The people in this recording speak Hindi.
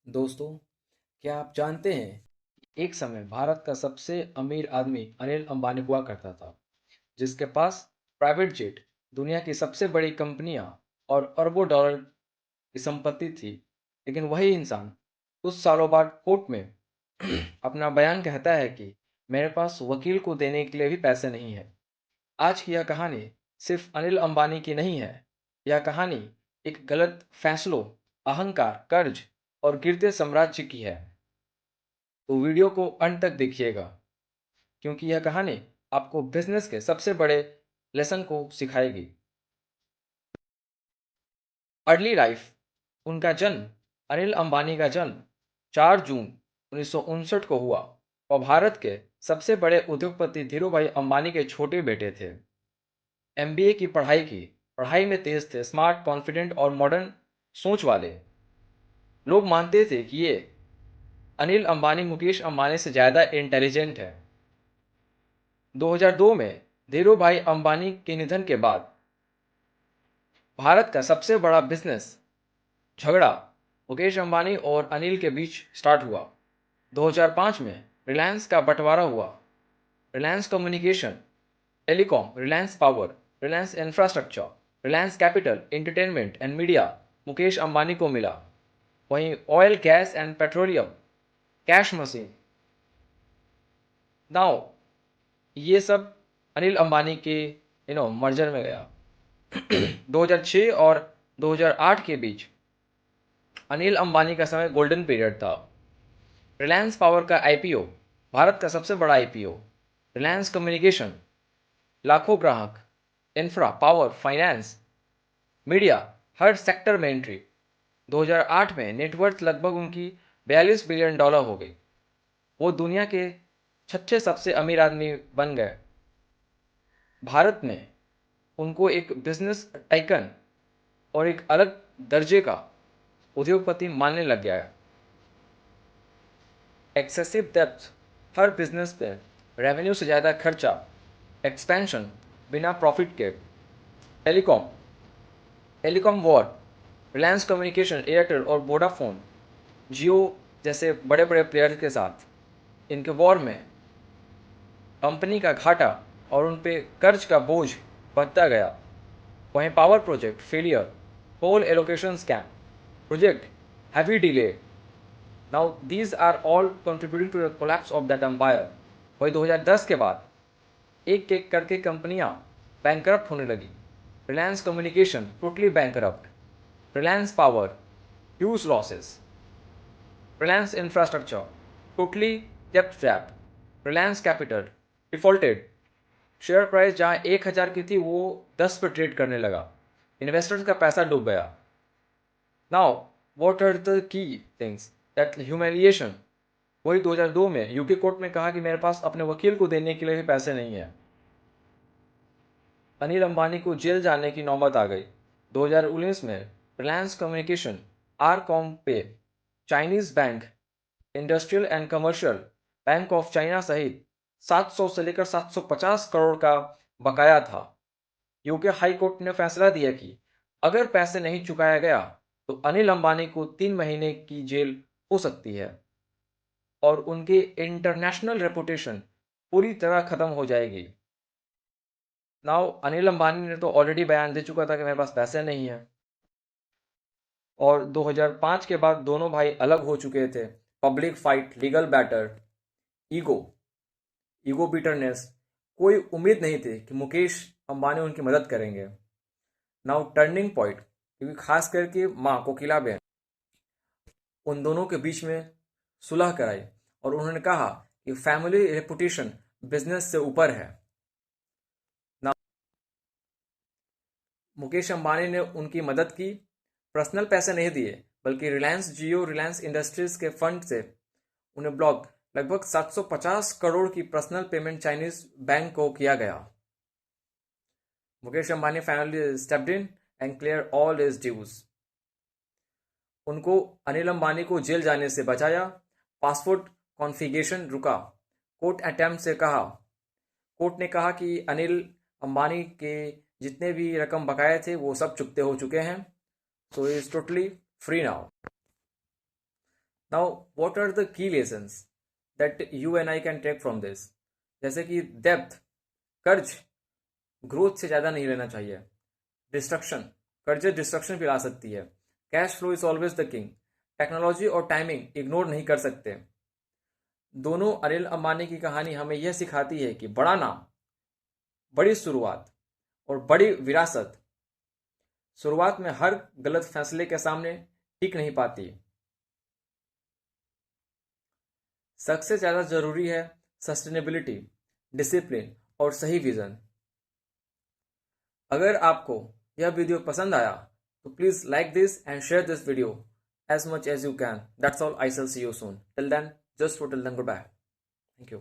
दोस्तों, क्या आप जानते हैं एक समय भारत का सबसे अमीर आदमी अनिल अंबानी हुआ करता था, जिसके पास प्राइवेट जेट, दुनिया की सबसे बड़ी कंपनियां और अरबों डॉलर की संपत्ति थी। लेकिन वही इंसान कुछ सालों बाद कोर्ट में अपना बयान कहता है कि मेरे पास वकील को देने के लिए भी पैसे नहीं है। आज की यह कहानी सिर्फ अनिल अंबानी की नहीं है। यह कहानी एक गलत फैसलों, अहंकार, कर्ज और गिरते साम्राज्य की है। तो वीडियो को अंत तक देखिएगा, क्योंकि यह कहानी आपको बिजनेस के सबसे बड़े लेसन को सिखाएगी। Early life. उनका जन्म, अनिल अंबानी का जन्म 4 जून 1959 को हुआ और भारत के सबसे बड़े उद्योगपति धीरूभाई अंबानी के छोटे बेटे थे। एमबीए की पढ़ाई की, पढ़ाई में तेज थे, स्मार्ट, कॉन्फिडेंट और मॉडर्न सोच वाले। लोग मानते थे कि ये अनिल अंबानी मुकेश अंबानी से ज़्यादा इंटेलिजेंट है। 2002 में धीरूभाई अंबानी के निधन के बाद भारत का सबसे बड़ा बिजनेस झगड़ा मुकेश अंबानी और अनिल के बीच स्टार्ट हुआ। 2005 में रिलायंस का बंटवारा हुआ। Reliance communication, telecom, Reliance power, Reliance infrastructure, Reliance capital, entertainment and media Mukesh Ambani को मिला। वहीं oil, gas and petroleum, cash machine, now ये सब अनिल अंबानी के मर्जर में गया। 2006 और 2008 के बीच अनिल अंबानी का समय गोल्डन पीरियड था। रिलायंस पावर का आईपीओ, भारत का सबसे बड़ा आईपीओ। रिलायंस कम्युनिकेशन, लाखों ग्राहक। इंफ्रा, पावर, फाइनेंस, मीडिया, हर सेक्टर में एंट्री। 2008 में नेटवर्थ लगभग उनकी 42 बिलियन डॉलर हो गई। वो दुनिया के छठे सबसे अमीर आदमी बन गए। भारत में उनको एक बिजनेस टाइकन और एक अलग दर्जे का उद्योगपति मानने लग गया है। एक्सेसिव डेप्थ, हर बिजनेस पे रेवेन्यू से ज़्यादा खर्चा। एक्सपेंशन बिना प्रॉफिट के। Telecom, telecom war, Reliance communication, Airtel और वोडाफोन, जियो जैसे बड़े बड़े प्लेयर्स के साथ इनके वॉर में कंपनी का घाटा और उन पे कर्ज का बोझ बढ़ता गया। वहीं power project failure, coal allocation scam, project heavy delay. Now these are all contributing to the collapse of that empire. वही 2010 के बाद एक एक करके कंपनियां बैंकरप्ट होने लगी। Reliance Communication totally bankrupt, Reliance Power huge losses, Reliance Infrastructure totally डेप्ट trap, Reliance Capital defaulted. Share price जहां 1,000 की थी वो 10 पर ट्रेड करने लगा। इन्वेस्टर्स का पैसा डूब गया। Now what are the key things that humiliation. वही 2002 में यूके कोर्ट में कहा कि मेरे पास अपने वकील को देने के लिए भी पैसे नहीं है। अनिल अंबानी को जेल जाने की नौबत आ गई। 2019 में रिलायंस कम्युनिकेशन, आरकॉम पे, Chinese bank, industrial and commercial bank of China सहित 700 से लेकर 750 करोड़ का बकाया था। यूके हाई कोर्ट ने फैसला दिया कि अगर पैसे नहीं चुकाया गया तो अनिल अंबानी को 3 महीने की जेल हो सकती है और उनकी इंटरनेशनल रेपुटेशन पूरी तरह खत्म हो जाएगी। नाउ अनिल अंबानी ने तो ऑलरेडी बयान दे चुका था कि मेरे पास पैसे नहीं है और 2005 के बाद दोनों भाई अलग हो चुके थे। Public fight, legal battle, ego, ego bitterness. कोई उम्मीद नहीं थी कि मुकेश अंबानी उनकी मदद करेंगे। नाउ टर्निंग पॉइंट, क्योंकि खास करके माँ कोकिला बहन उन दोनों के बीच में सुलह कराई और उन्होंने कहा कि फैमिली रेपुटेशन बिजनेस से ऊपर है। ना मुकेश अंबानी ने उनकी मदद की, पर्सनल पैसे नहीं दिए बल्कि रिलायंस जियो, रिलायंस इंडस्ट्रीज के फंड से उन्हें ब्लॉक लगभग 750 करोड़ की पर्सनल पेमेंट चाइनीज बैंक को किया गया। Mukesh Ambani finally stepped in and clear all his dues. उनको अनिल अंबानी को जेल जाने से बचाया। पासपोर्ट कॉन्फ़िगरेशन रुका। कोर्ट अटेम्प्ट से कहा, कोर्ट ने कहा कि अनिल अंबानी के जितने भी रकम बकाए थे वो सब चुकते हो चुके हैं, so is totally free now. Now what are the key lessons that you and I can take from this? जैसे कि डेप्थ, कर्ज ग्रोथ से ज़्यादा नहीं लेना चाहिए। डिस्ट्रक्शन, कर्ज डिस्ट्रक्शन भी ला सकती है। Cash flow is always the king. Technology और टाइमिंग इग्नोर नहीं कर सकते। दोनों अनिल अंबानी की कहानी हमें यह सिखाती है कि बड़ा नाम, बड़ी शुरुआत और बड़ी विरासत शुरुआत में हर गलत फैसले के सामने टिक नहीं पाती। सक्सेस ज़्यादा जरूरी है सस्टेनेबिलिटी, डिसिप्लिन और सही विजन। अगर आपको यह वीडियो पसंद आया तो please like this and share this video as much as you can. That's all. I shall see you soon. Till then, just for till then, goodbye. Thank you.